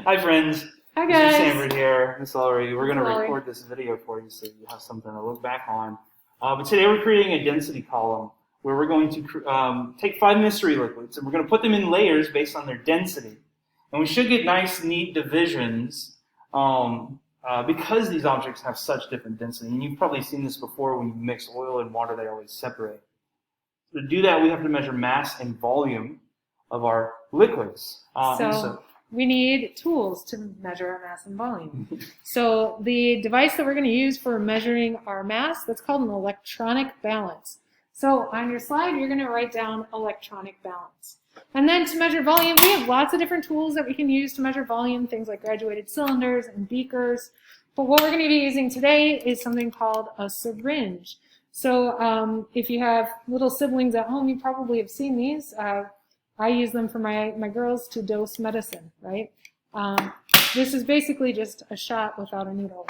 Hi, friends. Hi, Mr. guys. Sanford here, Miss Ullrey. We're going to Ullrey. record this video for you so you have something to look back on. But today we're creating a density column where we're going to take 5 mystery liquids and we're going to put them in layers based on their density. And we should get nice, neat divisions because these objects have such different density. And you've probably seen this before when you mix oil and water, they always separate. To do that, we have to measure mass and volume of our liquids. So we need tools to measure our mass and volume. So the device that we're going to use for measuring our mass, that's called an electronic balance. So on your slide, you're going to write down electronic balance. And then to measure volume, we have lots of different tools that we can use to measure volume, things like graduated cylinders and beakers. But what we're going to be using today is something called a syringe. So if you have little siblings at home, you probably have seen these. I use them for my girls to dose medicine, right? This is basically just a shot without a needle.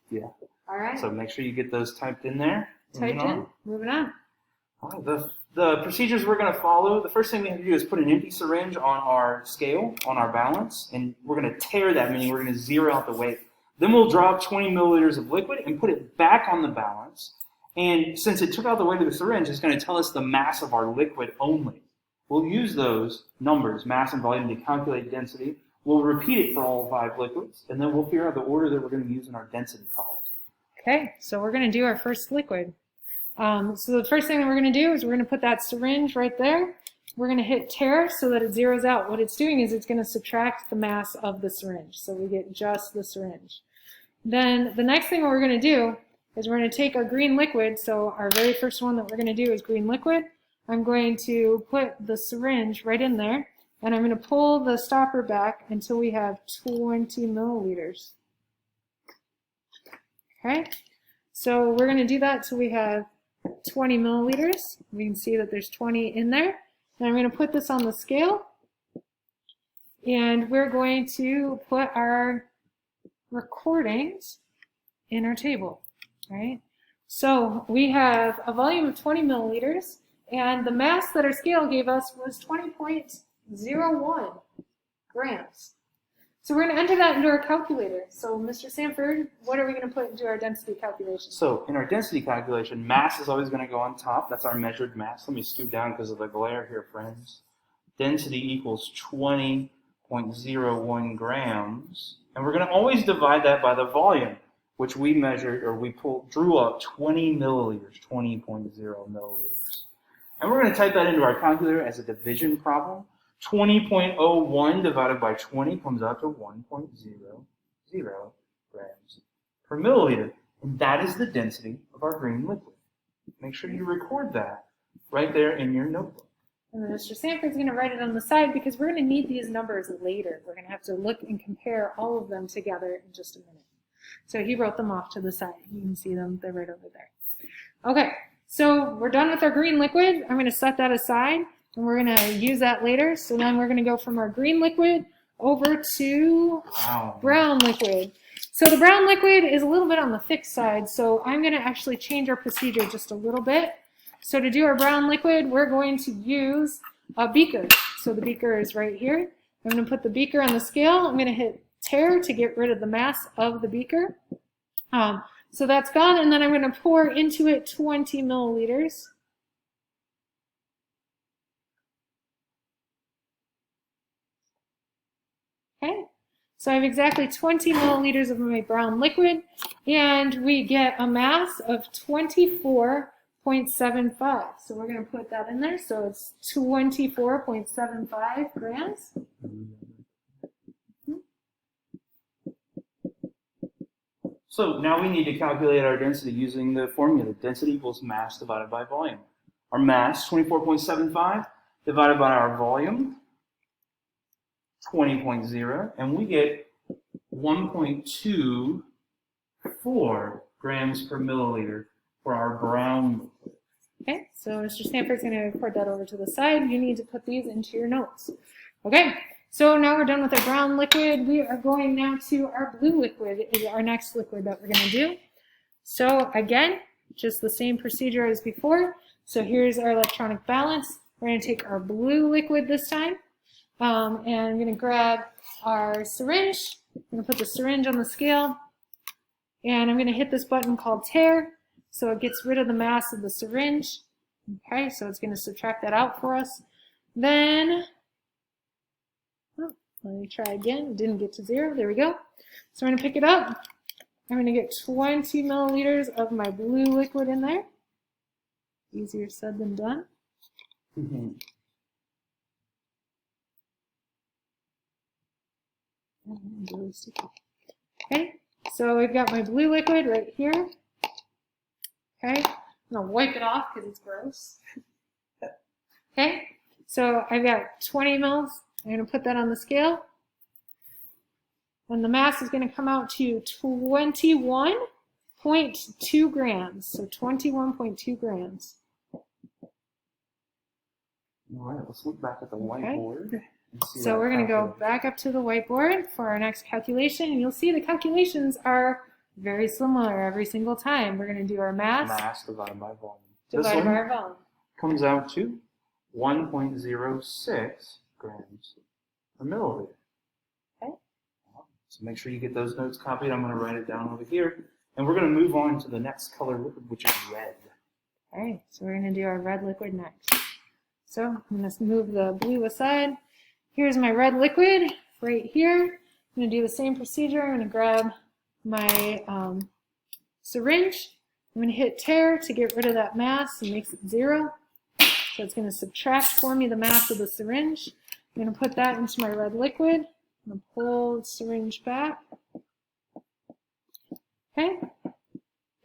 Yeah. All right. So make sure you get those typed in there. Typed in. Moving on. All right, the procedures we're going to follow, the first thing we have to do is put an empty syringe on our scale, on our balance, and we're going to tear that, meaning we're going to zero out the weight. Then we'll drop 20 milliliters of liquid and put it back on the balance. And since it took out the weight of the syringe, it's going to tell us the mass of our liquid only. We'll use those numbers, mass and volume, to calculate density. We'll repeat it for all 5 liquids, and then we'll figure out the order that we're going to use in our density column. Okay, so we're going to do our first liquid. So the first thing that we're going to do is we're going to put that syringe right there. We're going to hit tear so that it zeroes out. What it's doing is it's going to subtract the mass of the syringe, so we get just the syringe. Then the next thing we're going to do is we're going to take our green liquid. So our very first one that we're going to do is green liquid. I'm going to put the syringe right in there, and I'm going to pull the stopper back until we have 20 milliliters. Okay, so we're going to do that till we have 20 milliliters. We can see that there's 20 in there. And I'm going to put this on the scale, and we're going to put our recordings in our table. Right? So we have a volume of 20 milliliters, and the mass that our scale gave us was 20.01 grams. So we're going to enter that into our calculator. So Mr. Sanford, what are we going to put into our density calculation? So in our density calculation, mass is always going to go on top. That's our measured mass. Let me scoot down because of the glare here, friends. Density equals 20.01 grams. And we're going to always divide that by the volume, which we measured, or we drew up 20 milliliters, 20.0 milliliters. And we're going to type that into our calculator as a division problem. 20.01 divided by 20 comes out to 1.00 grams per milliliter. And that is the density of our green liquid. Make sure you record that right there in your notebook. And then Mr. Sanford's going to write it on the side because we're going to need these numbers later. We're going to have to look and compare all of them together in just a minute. So he wrote them off to the side. You can see them. They're right over there. Okay, so we're done with our green liquid. I'm going to set that aside, and we're going to use that later. So then we're going to go from our green liquid over to brown liquid. So the brown liquid is a little bit on the thick side, so I'm going to actually change our procedure just a little bit. So to do our brown liquid, we're going to use a beaker. So the beaker is right here. I'm going to put the beaker on the scale. I'm going to hit tear to get rid of the mass of the beaker. So that's gone, and then I'm going to pour into it 20 milliliters. Okay, so I have exactly 20 milliliters of my brown liquid, and we get a mass of 24.75. So we're going to put that in there. So it's 24.75 grams. So now we need to calculate our density using the formula. Density equals mass divided by volume. Our mass, 24.75, divided by our volume, 20.0, and we get 1.24 grams per milliliter for our brown liquid. Okay, so Mr. Sanford's going to record that over to the side. You need to put these into your notes. Okay. So now we're done with our brown liquid. We are going now to our blue liquid, is our next liquid that we're going to do. So again, just the same procedure as before. So here's our electronic balance. We're going to take our blue liquid this time. And I'm going to grab our syringe. I'm going to put the syringe on the scale. And I'm going to hit this button called tare. So it gets rid of the mass of the syringe. Okay, so it's going to subtract that out for us. Then, let me try again. It didn't get to 0. There we go. So I'm going to pick it up. I'm going to get 20 milliliters of my blue liquid in there. Easier said than done. Okay, so we've got my blue liquid right here. Okay, I'm going to wipe it off because it's gross. Okay, so I've got 20 mils. I'm going to put that on the scale. And the mass is going to come out to 21.2 grams. So 21.2 grams. All right, let's look back at the whiteboard. So we're going to go back up to the whiteboard for our next calculation. And you'll see the calculations are very similar every single time. We're going to do our mass. Mass divided by volume. Divided by our volume. Comes out to 1.06 grams per milliliter. Okay. So make sure you get those notes copied. I'm going to write it down over here. And we're going to move on to the next color liquid, which is red. All right, so we're going to do our red liquid next. So I'm going to move the blue aside. Here's my red liquid right here. I'm going to do the same procedure. I'm going to grab my syringe. I'm going to hit tare to get rid of that mass and makes it 0. So it's going to subtract for me the mass of the syringe. I'm going to put that into my red liquid. I'm going to pull the syringe back. Okay.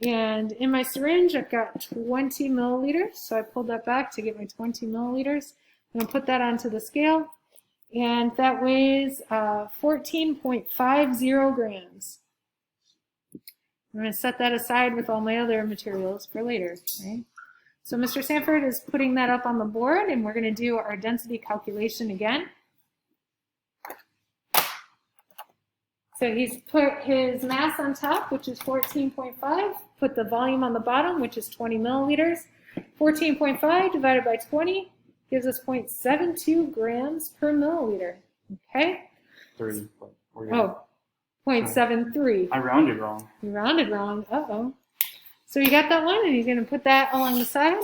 And in my syringe, I've got 20 milliliters. So I pulled that back to get my 20 milliliters. I'm going to put that onto the scale. And that weighs 14.50 grams. I'm going to set that aside with all my other materials for later. Right? So Mr. Sanford is putting that up on the board, and we're going to do our density calculation again. So he's put his mass on top, which is 14.5, put the volume on the bottom, which is 20 milliliters. 14.5 divided by 20 gives us 0.72 grams per milliliter. Okay? 3. Oh, 0.73. I rounded wrong. You rounded wrong. Uh-oh. So you got that one, and he's going to put that along the side.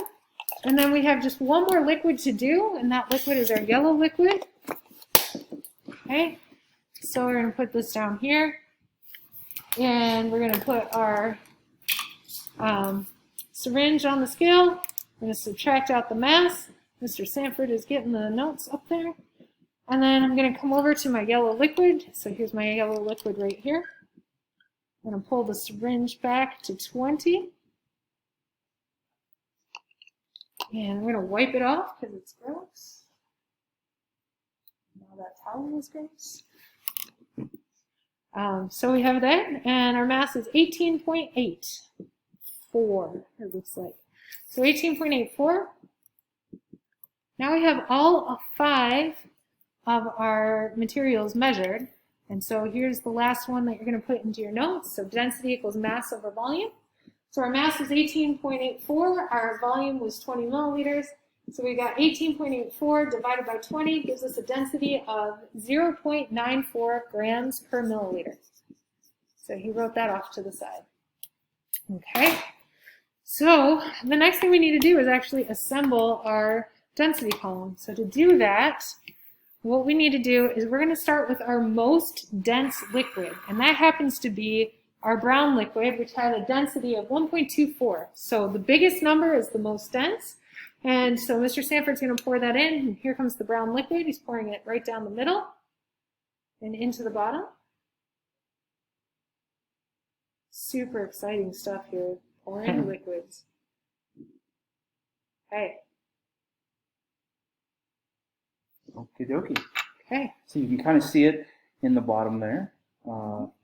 And then we have just one more liquid to do, and that liquid is our yellow liquid. Okay? So we're going to put this down here. And we're going to put our syringe on the scale. We're going to subtract out the mass. Mr. Sanford is getting the notes up there. And then I'm going to come over to my yellow liquid. So here's my yellow liquid right here. I'm going to pull the syringe back to 20. And I'm going to wipe it off because it's gross. Now that towel is gross. So we have that, and our mass is 18.84, it looks like. So 18.84. Now we have all 5 of our materials measured. And so here's the last one that you're going to put into your notes. So density equals mass over volume. So our mass is 18.84. Our volume was 20 milliliters. So we got 18.84 divided by 20 gives us a density of 0.94 grams per milliliter. So he wrote that off to the side. Okay. So the next thing we need to do is actually assemble our density column. So to do that, what we need to do is we're going to start with our most dense liquid, and that happens to be our brown liquid, which had a density of 1.24. So the biggest number is the most dense, and so Mr. Sanford's going to pour that in, and here comes the brown liquid. He's pouring it right down the middle and into the bottom. Super exciting stuff here, pouring liquids. Okay. Okie dokie. Okay. So you can kind of see it in the bottom there,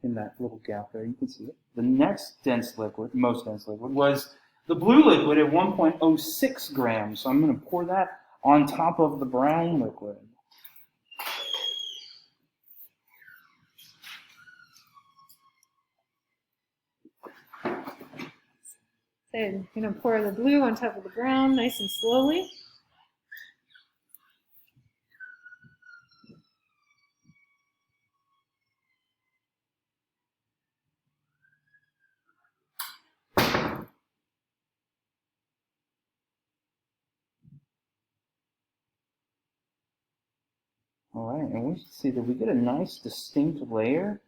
in that little gap there. You can see it. The next dense liquid, most dense liquid, was the blue liquid at 1.06 grams. So I'm going to pour that on top of the brown liquid. So I'm going to pour the blue on top of the brown nice and slowly. All right, and we see that we get a nice distinct layer.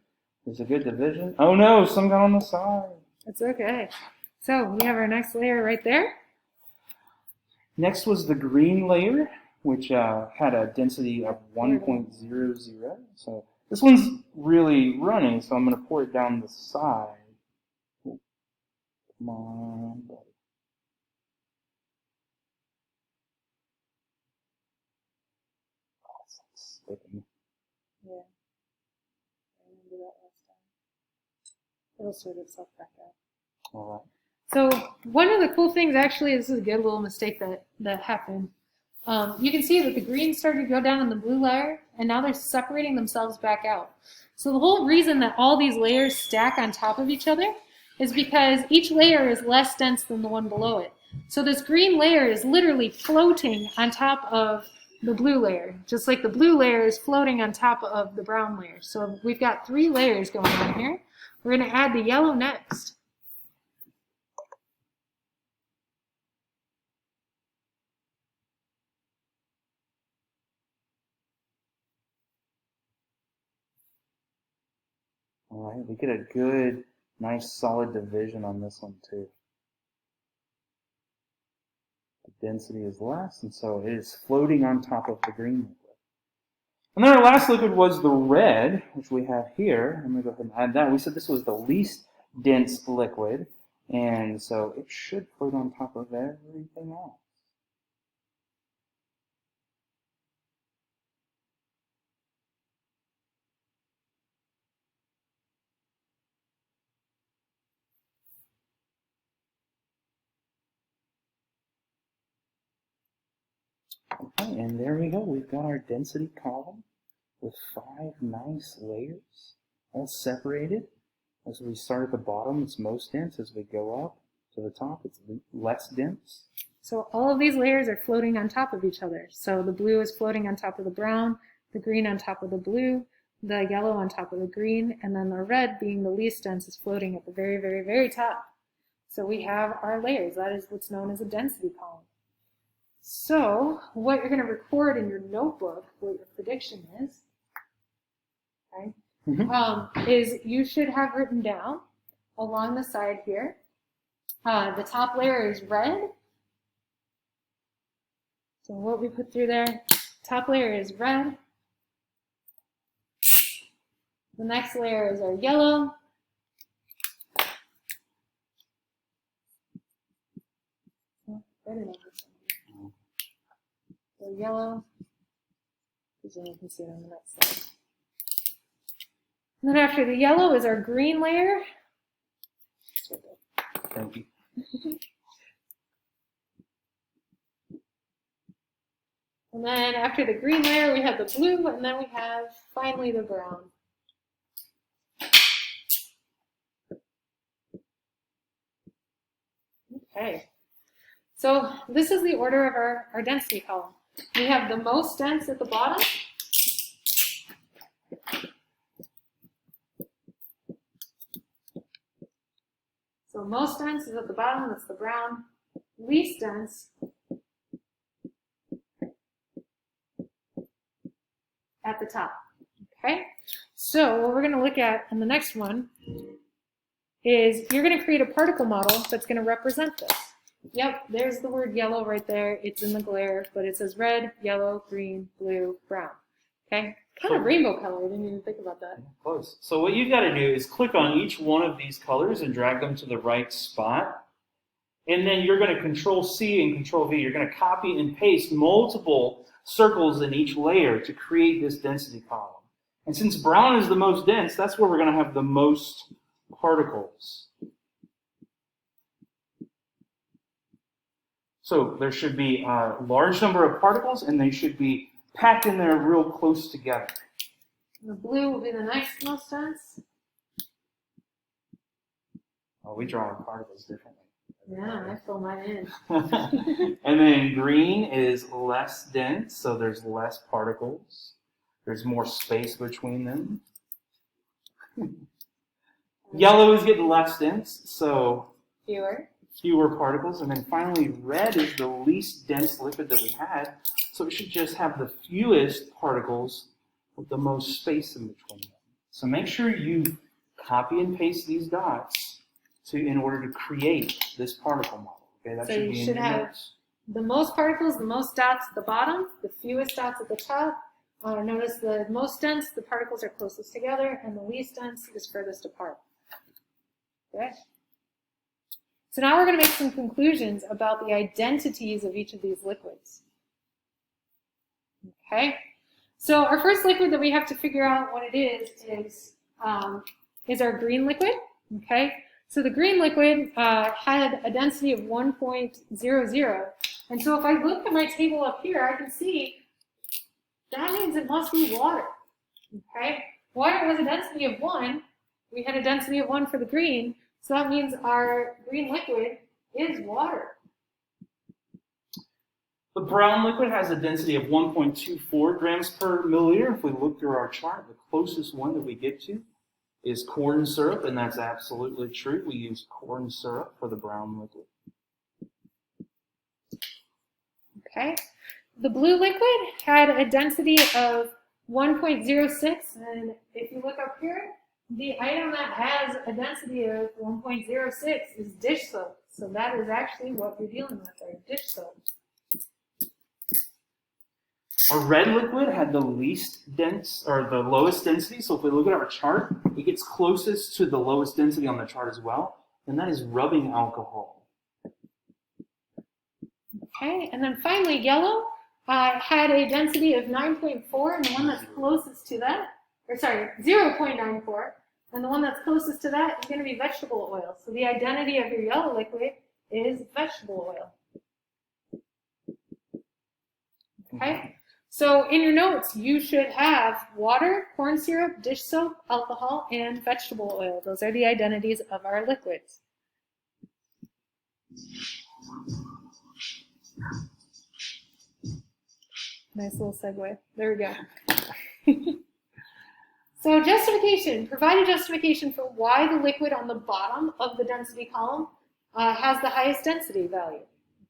There's a good division. Oh no, some got on the side. It's okay. So we have our next layer right there. Next was the green layer, which had a density of 1.00. So this one's really running, so I'm going to pour it down the side. Come on, buddy. Oh, it's sticking. Yeah. I remember that last time. It'll sort itself back out. All right. So one of the cool things, actually, this is a good little mistake that happened. You can see that the green started to go down in the blue layer, and now they're separating themselves back out. So the whole reason that all these layers stack on top of each other is because each layer is less dense than the one below it. So this green layer is literally floating on top of the blue layer, just like the blue layer is floating on top of the brown layer. So we've got 3 layers going on here. We're going to add the yellow next. All right, we get a good, nice, solid division on this one too. The density is less, and so it is floating on top of the green liquid. And then our last liquid was the red, which we have here. I'm going to go ahead and add that. We said this was the least dense liquid, and so it should float on top of everything else. Okay, and there we go. We've got our density column with 5 nice layers, all separated. As we start at the bottom, it's most dense. As we go up to the top, it's less dense. So all of these layers are floating on top of each other. So the blue is floating on top of the brown, the green on top of the blue, the yellow on top of the green, and then the red, being the least dense, is floating at the very, very, very top. So we have our layers. That is what's known as a density column. So what you're going to record in your notebook, what your prediction is, okay, is you should have written down along the side here, the top layer is red. So what we put through there, top layer is red. The next layer is our yellow. So yellow, because then you can see it on the next slide. And then after the yellow is our green layer. Thank you. And then after the green layer, we have the blue, and then we have finally the brown. Okay, so this is the order of our density column. We have the most dense at the bottom. So most dense is at the bottom, that's the brown. Least dense at the top. Okay, so what we're going to look at in the next one is you're going to create a particle model that's going to represent this. Yep, there's the word yellow right there. It's in the glare, but it says red, yellow, green, blue, brown. Okay, kind of rainbow color. I didn't even think about that. Close. So what you've got to do is click on each one of these colors and drag them to the right spot. And then you're going to Control-C and Control-V. You're going to copy and paste multiple circles in each layer to create this density column. And since brown is the most dense, that's where we're going to have the most particles. So there should be a large number of particles, and they should be packed in there real close together. The blue will be the next most dense. Oh, we draw our particles differently. Yeah, I fill mine in. And then green is less dense, so there's less particles. There's more space between them. Yellow is getting less dense, so fewer particles. And then finally, red is the least dense liquid that we had, so it should just have the fewest particles with the most space in between them. So make sure you copy and paste these dots in order to create this particle model. Okay, that So should you be in should your have notes. the most particles, the most dots at the bottom, the fewest dots at the top. Notice the most dense, the particles are closest together, and the least dense is furthest apart. Okay? So now we're going to make some conclusions about the identities of each of these liquids. Okay? So our first liquid that we have to figure out what it is our green liquid. Okay? So the green liquid had a density of 1.00. And so if I look at my table up here, I can see that means it must be water. Okay? Water has a density of 1. We had a density of 1 for the green. So that means our green liquid is water. The brown liquid has a density of 1.24 grams per milliliter. If we look through our chart, the closest one that we get to is corn syrup, and that's absolutely true. We use corn syrup for the brown liquid. Okay. The blue liquid had a density of 1.06, and if you look up here, the item that has a density of 1.06 is dish soap. So that is actually what we're dealing with, our dish soap. Our red liquid had the least dense, or the lowest density. So if we look at our chart, it gets closest to the lowest density on the chart as well, and that is rubbing alcohol. Okay, and then finally, yellow had a density of 9.4, and the one that's closest to that, 0.94, and the one that's closest to that is going to be vegetable oil. So the identity of your yellow liquid is vegetable oil. Okay, so in your notes, you should have water, corn syrup, dish soap, alcohol, and vegetable oil. Those are the identities of our liquids. Nice little segue. There we go. So justification. Provide a justification for why the liquid on the bottom of the density column has the highest density value.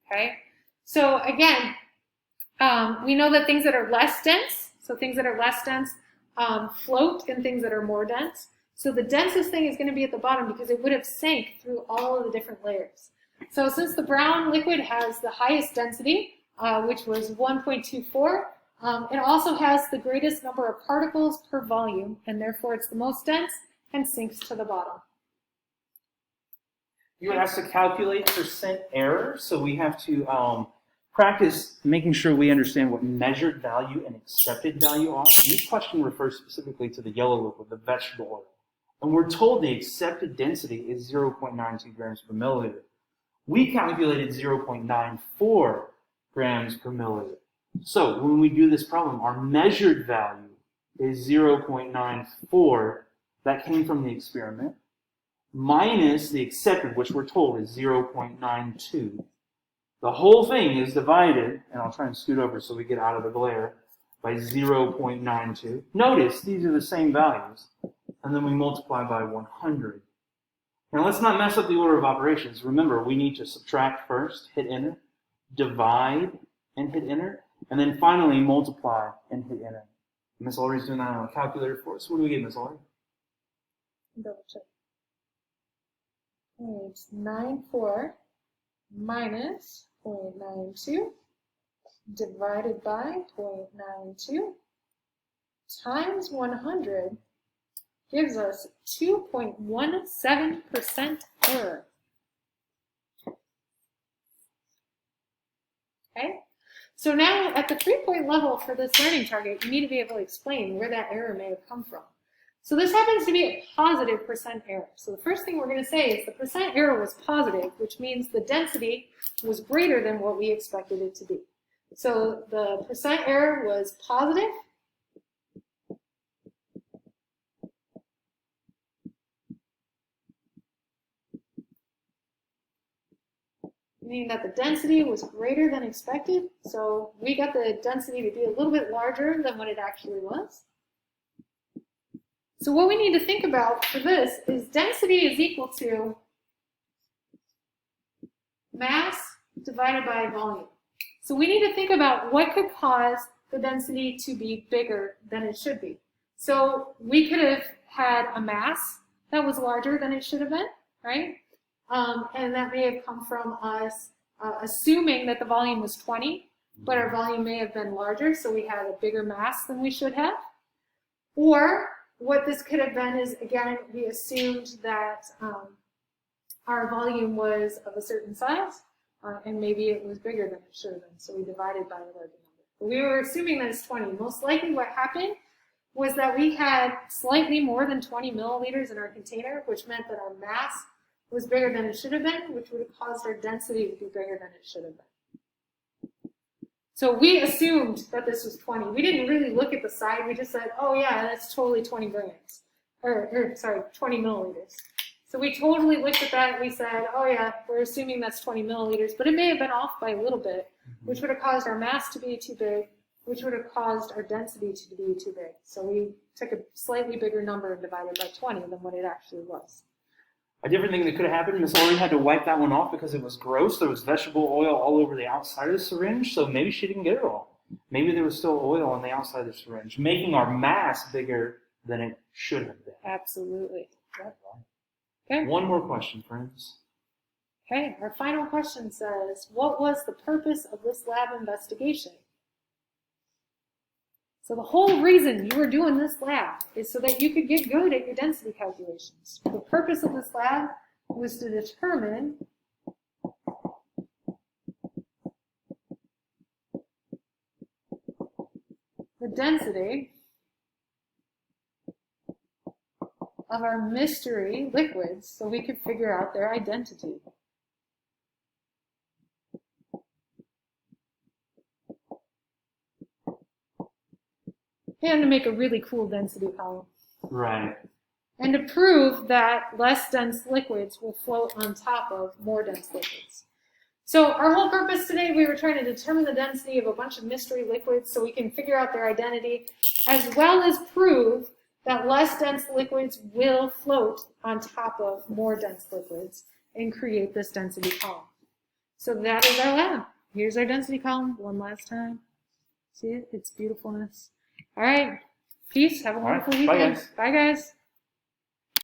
Okay. So again, we know that things that are less dense, float, and things that are more dense. So the densest thing is going to be at the bottom because it would have sank through all of the different layers. So since the brown liquid has the highest density, which was 1.24, it also has the greatest number of particles per volume, and therefore it's the most dense and sinks to the bottom. You were asked to calculate percent error, so we have to practice making sure we understand what measured value and accepted value are. This question refers specifically to the yellow liquid, the vegetable oil. And we're told the accepted density is 0.92 grams per milliliter. We calculated 0.94 grams per milliliter. So when we do this problem, our measured value is 0.94. That came from the experiment, minus the accepted, which we're told is 0.92. The whole thing is divided, and I'll try and scoot over so we get out of the glare, by 0.92. Notice these are the same values, and then we multiply by 100. Now let's not mess up the order of operations. Remember, we need to subtract first, hit enter, divide, and hit enter, and then finally multiply and hit enter. Miss Ullrey's doing that on a calculator for us. What do we get, Miss Ullrey? Double check. It's 94 minus 0.92 divided by 0.92 times 100 gives us 2.17% error. Okay? So now at the 3-point level for this learning target, you need to be able to explain where that error may have come from. So this happens to be a positive percent error. So the first thing we're going to say is the percent error was positive, which means the density was greater than what we expected it to be. So the percent error was positive. Meaning that the density was greater than expected. So we got the density to be a little bit larger than what it actually was. So what we need to think about for this is density is equal to mass divided by volume. So we need to think about what could cause the density to be bigger than it should be. So we could have had a mass that was larger than it should have been, right? And that may have come from us assuming that the volume was 20, but our volume may have been larger, so we had a bigger mass than we should have. Or what this could have been is, again, we assumed that our volume was of a certain size, and maybe it was bigger than it should have been, so we divided by a larger number. But we were assuming that it's 20. Most likely what happened was that we had slightly more than 20 milliliters in our container, which meant that our mass was bigger than it should have been, which would have caused our density to be bigger than it should have been. So we assumed that this was 20. We didn't really look at the side. We just said, oh yeah, that's totally 20 grams. Sorry, 20 milliliters. So we totally looked at that and we said, oh yeah, we're assuming that's 20 milliliters, but it may have been off by a little bit, which would have caused our mass to be too big, which would have caused our density to be too big. So we took a slightly bigger number and divided by 20 than what it actually was. A different thing that could have happened, Miss Ullrey had to wipe that one off because it was gross. There was vegetable oil all over the outside of the syringe, so maybe she didn't get it all. Maybe there was still oil on the outside of the syringe, making our mass bigger than it should have been. Absolutely. Yep. Okay. One more question, friends. Okay, our final question says, what was the purpose of this lab investigation? So the whole reason you were doing this lab is so that you could get good at your density calculations. The purpose of this lab was to determine the density of our mystery liquids so we could figure out their identity. And to make a really cool density column. Right. And to prove that less dense liquids will float on top of more dense liquids. So our whole purpose today, we were trying to determine the density of a bunch of mystery liquids so we can figure out their identity, as well as prove that less dense liquids will float on top of more dense liquids and create this density column. So that is our lab. Here's our density column one last time. See it? Its beautifulness. All right. Peace. Have a wonderful weekend. Bye, guys. Bye, guys.